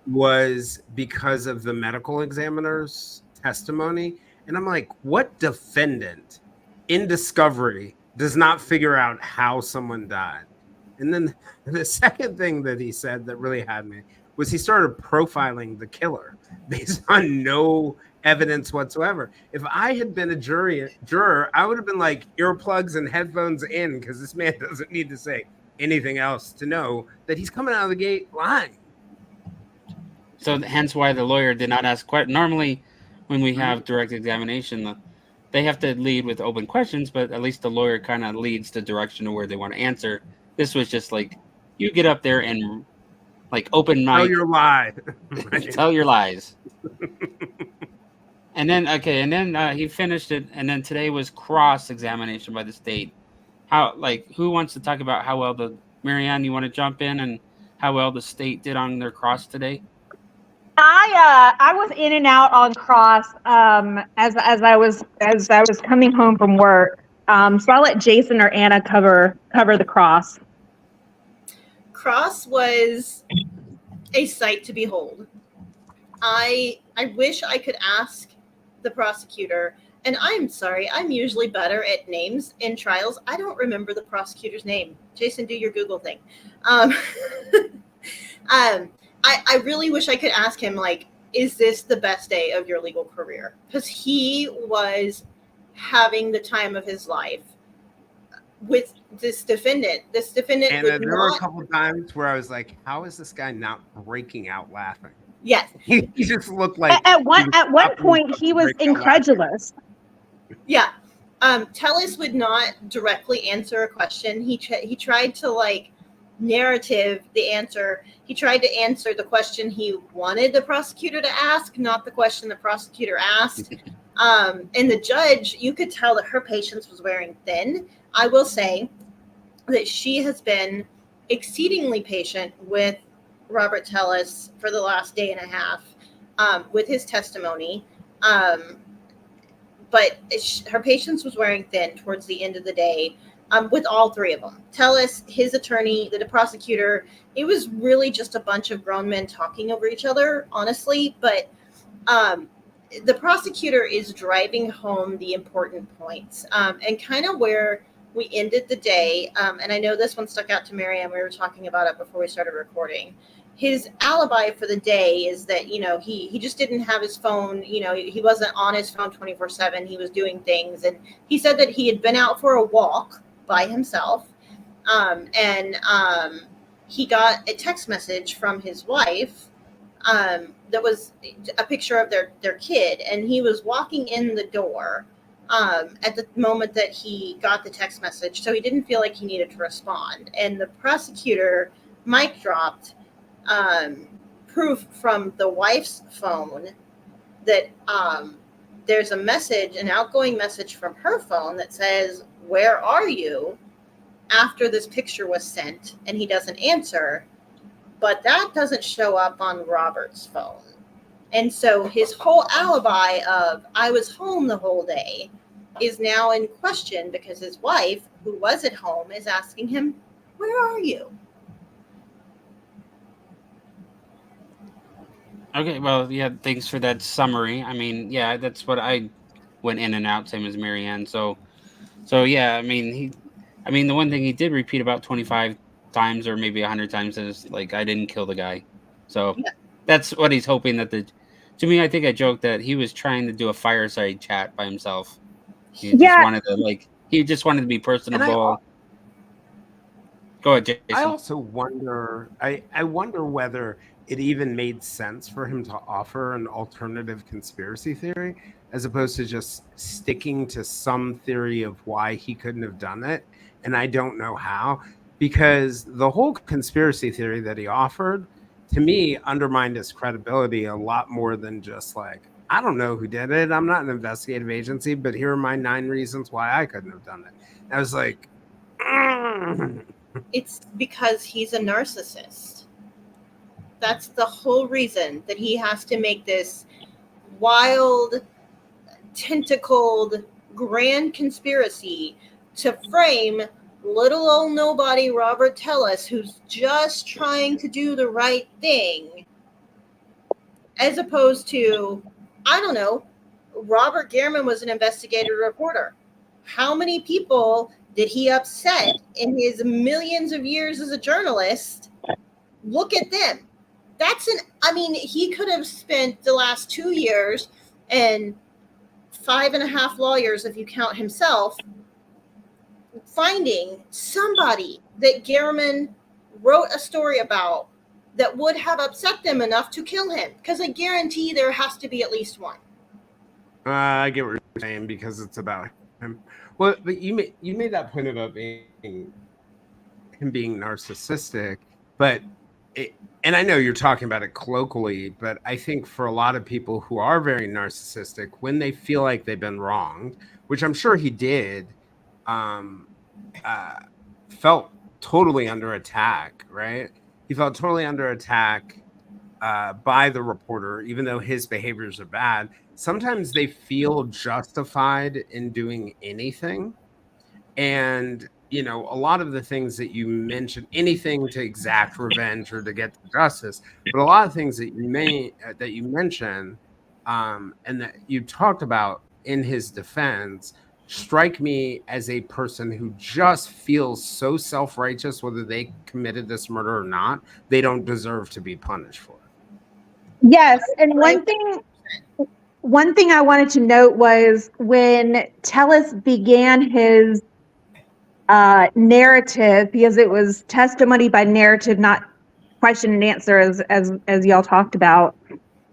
was because of the medical examiner's testimony. And I'm like, what defendant in discovery does not figure out how someone died? And then the second thing that he said that really had me was he started profiling the killer based on no evidence whatsoever. If I had been a juror, I would have been like, earplugs and headphones in, because this man doesn't need to say anything else to know that he's coming out of the gate lying. So hence why the lawyer did not ask questions. Normally, when we have direct examination, they have to lead with open questions, but at least the lawyer kind of leads the direction of where they want to answer. This was just like, you get up there and like open Oh, mic, you're live. tell your lies. And then he finished it, and then today was cross examination by the state. Who wants to talk about how well Marianne, you want to jump in and how well the state did on their cross today? I was in and out on cross as I was coming home from work. So I'll let Jason or Anna cover the cross. Cross was a sight to behold. I wish I could ask the prosecutor, and I'm sorry, I'm usually better at names in trials. I don't remember the prosecutor's name. Jason, do your Google thing. I really wish I could ask him, like, is this the best day of your legal career? Because he was having the time of his life with this defendant. This defendant, and there were a couple of times where I was like, how is this guy not breaking out laughing? Yes. He just looked like at one point he was incredulous. Yeah. Tellis would not directly answer a question. He tried to like narrative the answer. He tried to answer the question he wanted the prosecutor to ask, not the question the prosecutor asked. And the judge, you could tell that her patience was wearing thin. I will say that she has been exceedingly patient with Robert Tellis for the last day and a half with his testimony. But her patience was wearing thin towards the end of the day with all three of them. Tellis, his attorney, the prosecutor. It was really just a bunch of grown men talking over each other, honestly. But the prosecutor is driving home the important points and kind of where we ended the day. And I know this one stuck out to Marianne. We were talking about it before we started recording. His alibi for the day is that, he just didn't have his phone. He wasn't on his phone 24/7. He was doing things. And he said that he had been out for a walk by himself. And he got a text message from his wife that was a picture of their kid. And he was walking in the door at the moment that he got the text message. So he didn't feel like he needed to respond. And the prosecutor, mic dropped, proof from the wife's phone that there's a message, an outgoing message from her phone that says, "Where are you?" after this picture was sent, and he doesn't answer. But that doesn't show up on Robert's phone. And so his whole alibi of "I was home the whole day" is now in question because his wife, who was at home, is asking him, "Where are you?" Okay, well, yeah, thanks for that summary. I mean, yeah, that's what I went in and out, same as Marianne. So yeah, I mean, the one thing he did repeat about 25 times or maybe 100 times is like, I didn't kill the guy. So Yeah. that's what he's hoping that to me, I think I joked that he was trying to do a fireside chat by himself. He just wanted to be personable. Go ahead, Jason. I also wonder, I wonder whether it even made sense for him to offer an alternative conspiracy theory as opposed to just sticking to some theory of why he couldn't have done it. And I don't know how, because the whole conspiracy theory that he offered, to me, undermined his credibility a lot more than just like, I don't know who did it. I'm not an investigative agency, but here are my 9 reasons why I couldn't have done it. And I was like, It's because he's a narcissist. That's the whole reason that he has to make this wild, tentacled, grand conspiracy to frame little old nobody Robert Tellis, who's just trying to do the right thing, as opposed to, I don't know, Robert Gehrman was an investigative reporter. How many people did he upset in his millions of years as a journalist? Look at them. He could have spent the last 2 years and 5.5 lawyers, if you count himself, finding somebody that Gehrman wrote a story about that would have upset them enough to kill him. Because I guarantee there has to be at least one. I get what you're saying because it's about him. Well, but you made that point about him being narcissistic, but it, and I know you're talking about it colloquially, but I think for a lot of people who are very narcissistic, when they feel like they've been wronged, which I'm sure he did, um, uh, felt totally under attack, right? He felt totally under attack by the reporter, even though his behaviors are bad. Sometimes they feel justified in doing anything. And, a lot of the things that you mentioned, anything to exact revenge or to get to justice, but a lot of things that you mentioned, and that you talked about in his defense strike me as a person who just feels so self-righteous, whether they committed this murder or not, they don't deserve to be punished for it. Yes, and one thing I wanted to note was when Tellis began his narrative, because it was testimony by narrative, not question and answer, as y'all talked about.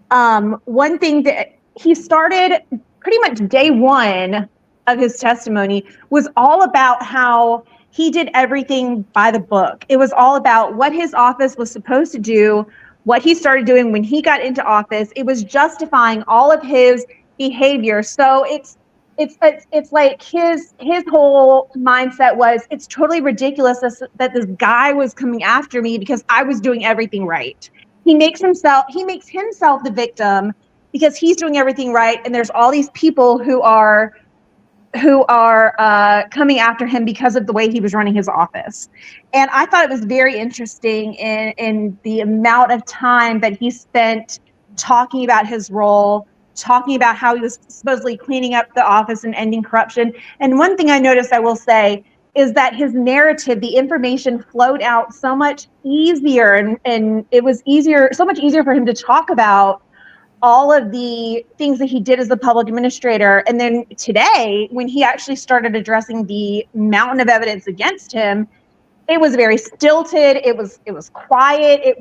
One thing that he started pretty much day one of his testimony was all about how he did everything by the book. It was all about what his office was supposed to do, what he started doing when he got into office. It was justifying all of his behavior. So it's like his whole mindset was, it's totally ridiculous that this guy was coming after me because I was doing everything right. He makes himself the victim because he's doing everything right, and there's all these people who are coming after him because of the way he was running his office. And I thought it was very interesting in the amount of time that he spent talking about his role, talking about how he was supposedly cleaning up the office and ending corruption. And one thing I noticed, I will say, is that his narrative, the information flowed out so much easier, and it was so much easier for him to talk about all of the things that he did as the public administrator. And then today, when he actually started addressing the mountain of evidence against him, it was very stilted. It was quiet.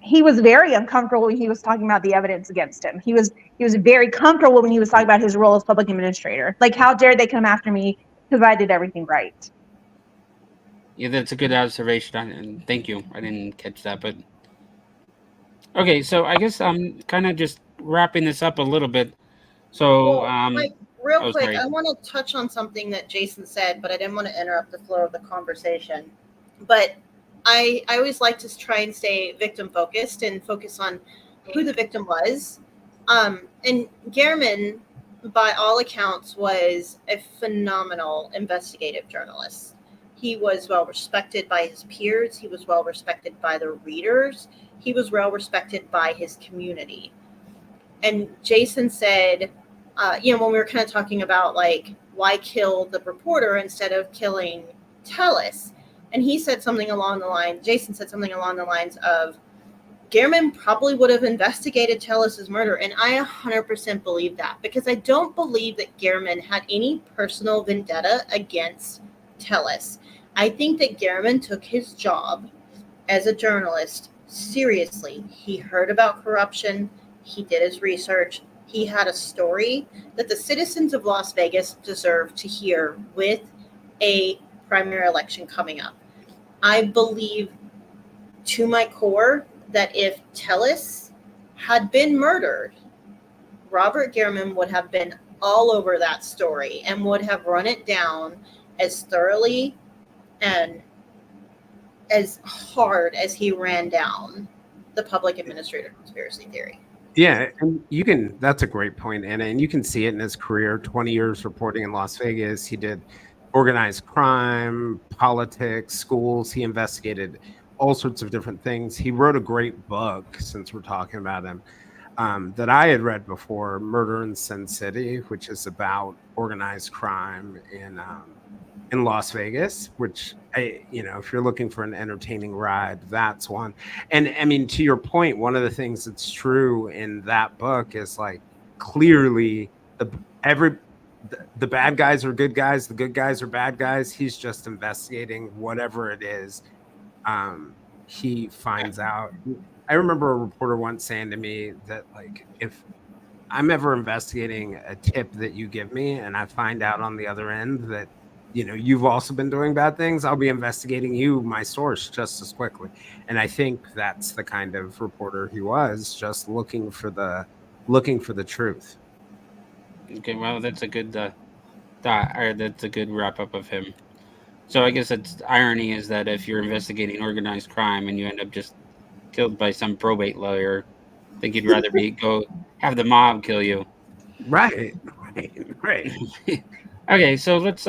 He was very uncomfortable when he was talking about the evidence against him. He was very comfortable when he was talking about his role as public administrator. Like, how dare they come after me because I did everything right? Yeah, that's a good observation, and thank you. I didn't catch that, but okay. So I guess I'm kind of just wrapping this up a little bit. So, Well, Mike, real quick, sorry. I want to touch on something that Jason said, but I didn't want to interrupt the flow of the conversation. But I always like to try and stay victim focused and focus on who the victim was. And Gehrman, by all accounts, was a phenomenal investigative journalist. He was well respected by his peers. He was well respected by the readers. He was well respected by his community. And Jason said, when we were kind of talking about like why kill the reporter instead of killing Tellis, and he said something along the line. Jason said something along the lines of, Gehrman probably would have investigated Tellis's murder, and I 100% believe that, because I don't believe that Gehrman had any personal vendetta against Tellis. I think that Gehrman took his job as a journalist seriously. He heard about corruption. He did his research. He had a story that the citizens of Las Vegas deserve to hear with a primary election coming up. I believe to my core that if Tellis had been murdered, Robert Gehrman would have been all over that story and would have run it down as thoroughly and as hard as he ran down the public administrator conspiracy theory. Yeah, and that's a great point, Anna, and you can see it in his career, 20 years reporting in Las Vegas. He did organized crime, politics, schools. He investigated all sorts of different things. He wrote a great book, since we're talking about him, that I had read before, Murder in Sin City, which is about organized crime in Las Vegas, which, if you're looking for an entertaining ride, that's one. And I mean, to your point, one of the things that's true in that book is like clearly the bad guys are good guys, the good guys are bad guys. He's just investigating whatever it is he finds out. I remember a reporter once saying to me that, like, if I'm ever investigating a tip that you give me and I find out on the other end that, you've also been doing bad things, I'll be investigating you, my source, just as quickly. And I think that's the kind of reporter he was, just looking for the truth. Okay, well, that's a good that's a good wrap up of him. So I guess that's irony is that if you're investigating organized crime and you end up just killed by some probate lawyer, I think you'd rather go have the mob kill you. Right. Okay, so let's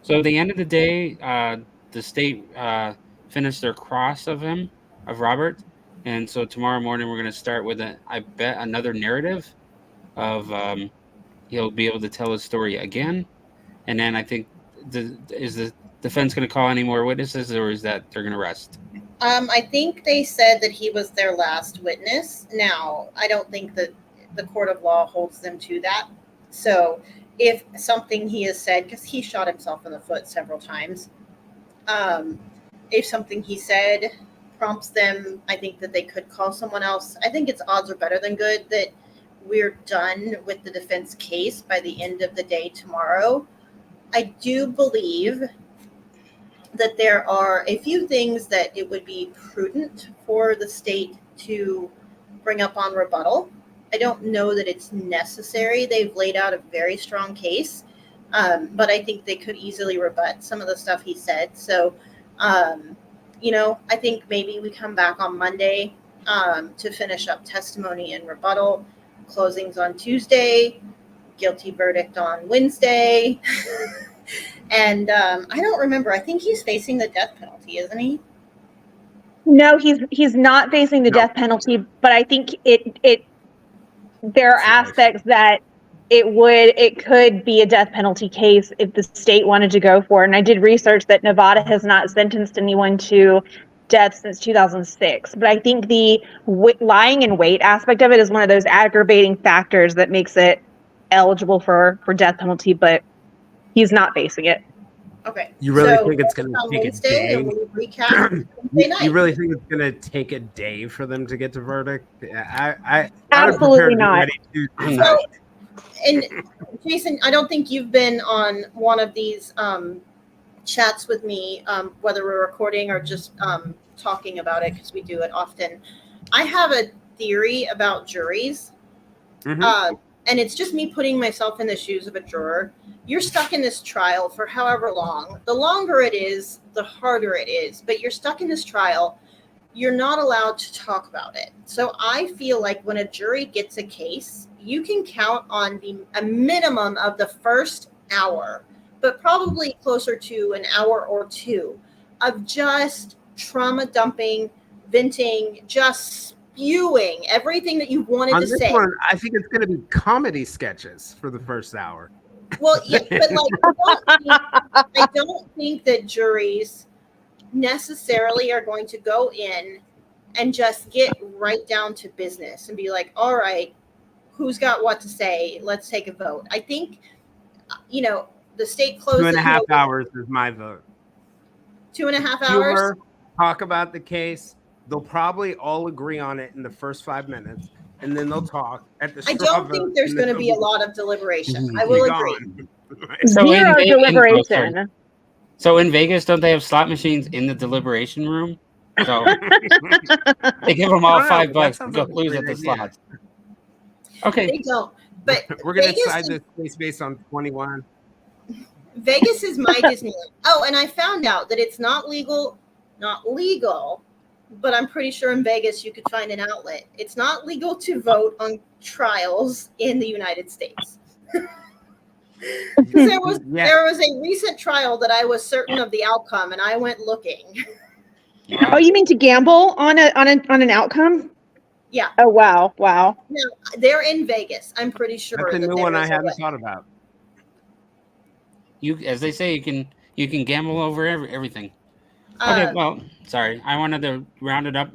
so at the end of the day, the state finished their cross of Robert, and so tomorrow morning we're going to start with I bet another narrative of he'll be able to tell his story again, and then I think is the defense going to call any more witnesses, or is that they're going to rest? I think they said that he was their last witness. Now, I don't think that the court of law holds them to that. So, if something he has said, because he shot himself in the foot several times, if something he said prompts them, I think that they could call someone else. I think its odds are better than good that we're done with the defense case by the end of the day tomorrow. I do believe that there are a few things that it would be prudent for the state to bring up on rebuttal. I don't know that it's necessary. They've laid out a very strong case, but I think they could easily rebut some of the stuff he said. So, I think maybe we come back on Monday to finish up testimony and rebuttal, closings on Tuesday, guilty verdict on Wednesday. And I don't remember. I think he's facing the death penalty, isn't he? No, he's not facing the death penalty, but I think there are aspects that it could be a death penalty case if the state wanted to go for it. And I did research that Nevada has not sentenced anyone to death since 2006. But I think the lying in wait aspect of it is one of those aggravating factors that makes it eligible for death penalty, but he's not facing it. Okay. You really think it's going to take Wednesday, a day? And we recap you really think it's going to take a day for them to get to verdict? I absolutely not. So, and Jason, I don't think you've been on one of these chats with me, whether we're recording or just talking about it, because we do it often. I have a theory about juries. Mm-hmm. And it's just me putting myself in the shoes of a juror. You're stuck in this trial for however long. The longer it is, the harder it is. But you're stuck in this trial. You're not allowed to talk about it. So I feel like when a jury gets a case, you can count on a minimum of the first hour, but probably closer to an hour or two of just trauma dumping, venting, just spewing everything that you wanted on to this say. One, I think it's going to be comedy sketches for the first hour. Well, yeah, but I don't think that juries necessarily are going to go in and just get right down to business and be like, all right, who's got what to say? Let's take a vote. I think, the state closes. 2.5 hours is my vote. 2.5 hours? Talk about the case. They'll probably all agree on it in the first 5 minutes, and then they'll talk at the. I don't think there's going to be a lot of deliberation. I will agree. Zero deliberation. So in Vegas, don't they have slot machines in the deliberation room? So they give them all $5 to go lose at the slots. Okay. They don't. But we're going to decide this case based on 21. Vegas is my Disneyland. Oh, and I found out that it's not legal, but I'm pretty sure in Vegas you could find an outlet. It's not legal to vote on trials in the United States. There was a recent trial that I was certain of the outcome, and I went looking. Oh, you mean to gamble on an outcome? Yeah. Oh, wow. No, they're in Vegas. I'm pretty sure. That's a new one I hadn't thought about. As they say, you can gamble over everything. Okay, well, sorry. I wanted to round it up.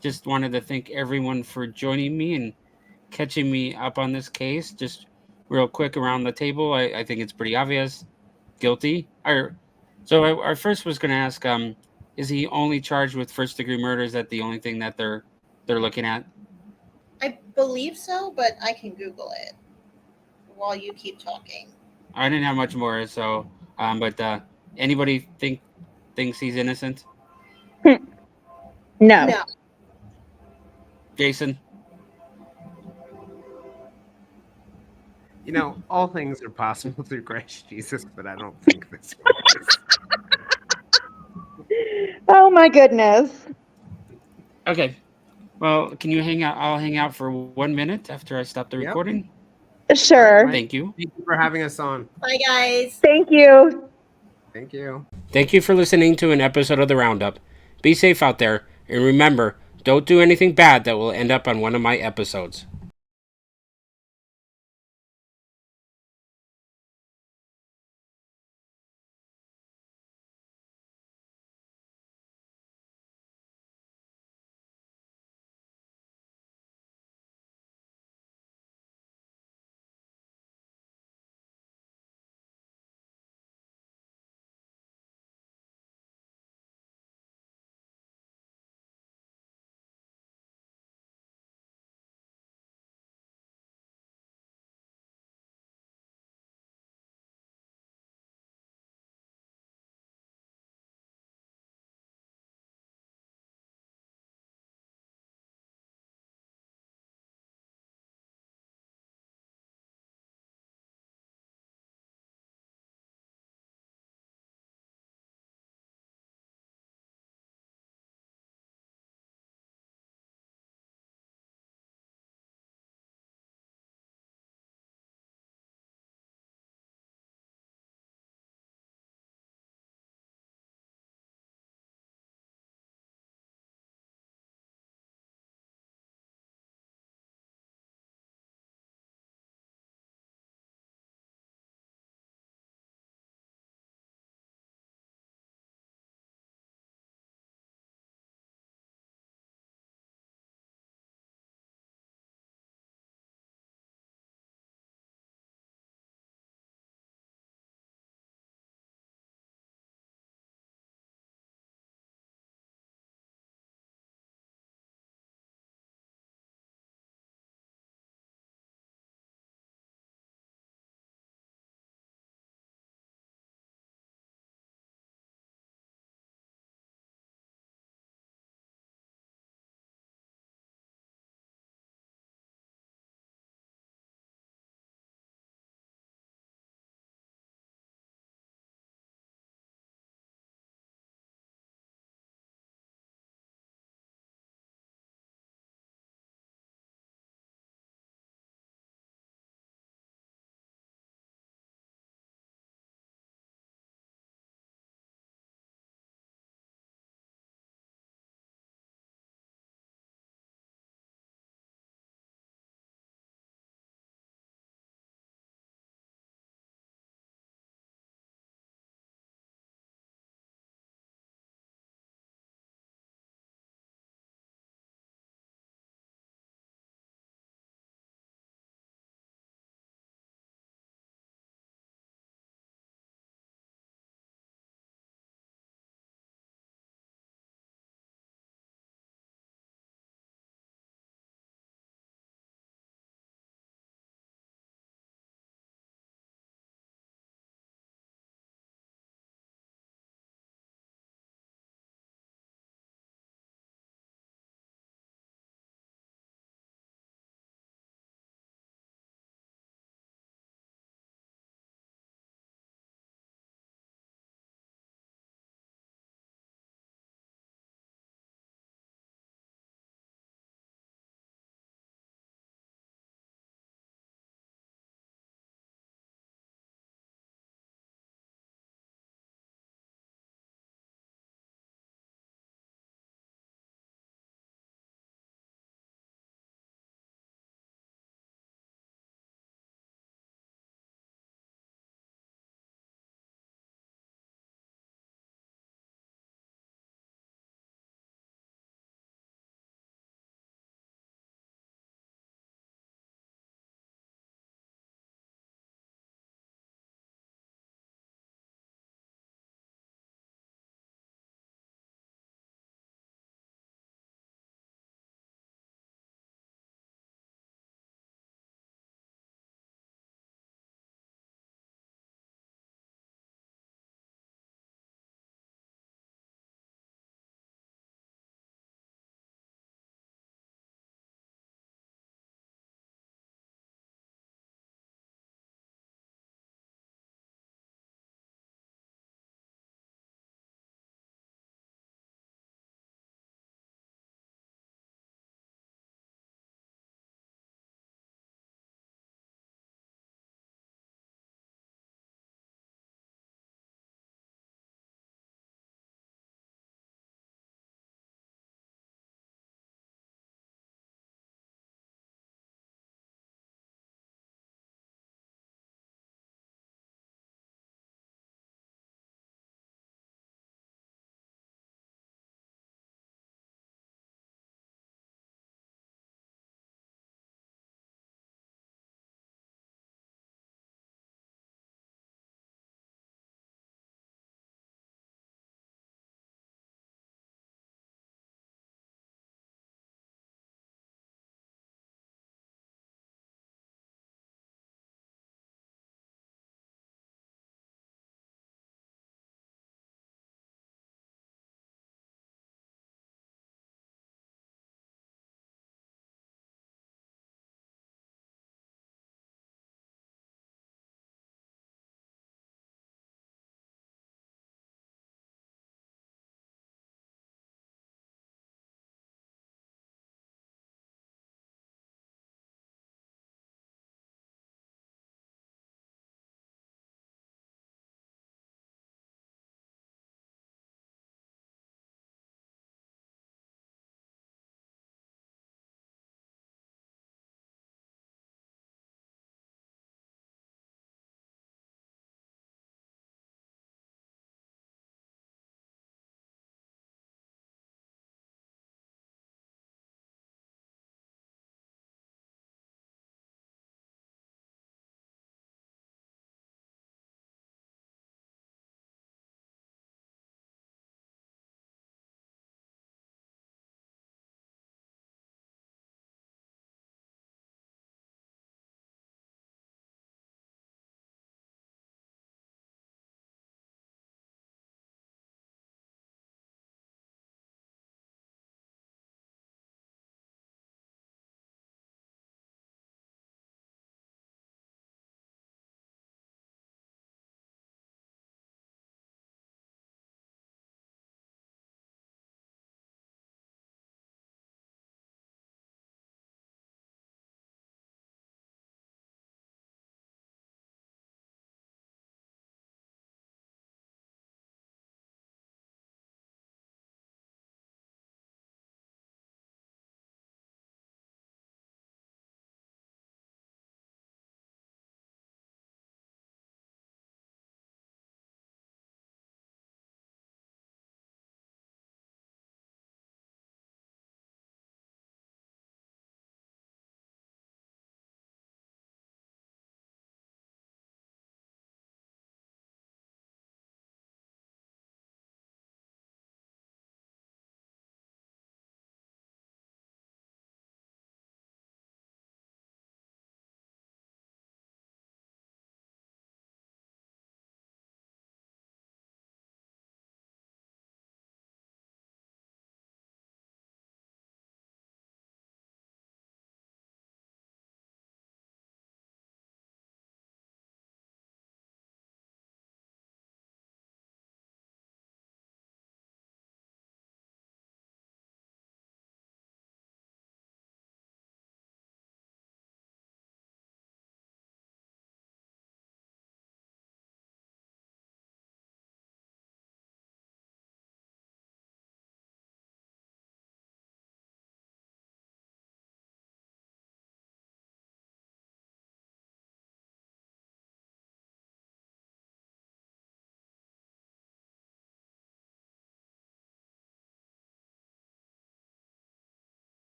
Just wanted to thank everyone for joining me and catching me up on this case. Just real quick around the table, I think it's pretty obvious. Guilty. So I first was going to ask, is he only charged with first-degree murder? Is that the only thing that they're looking at? I believe so, but I can Google it while you keep talking. I didn't have much more, so but anybody thinks he's innocent? No. No. Jason? You know, all things are possible through Christ Jesus, but I don't think this one is. Oh my goodness. Okay. Well, can you hang out? I'll hang out for 1 minute after I stop the Yep. recording. Sure. Mike. Thank you. Thank you for having us on. Bye, guys. Thank you. Thank you. Thank you for listening to an episode of The Roundup. Be safe out there, and remember, don't do anything bad that will end up on one of my episodes.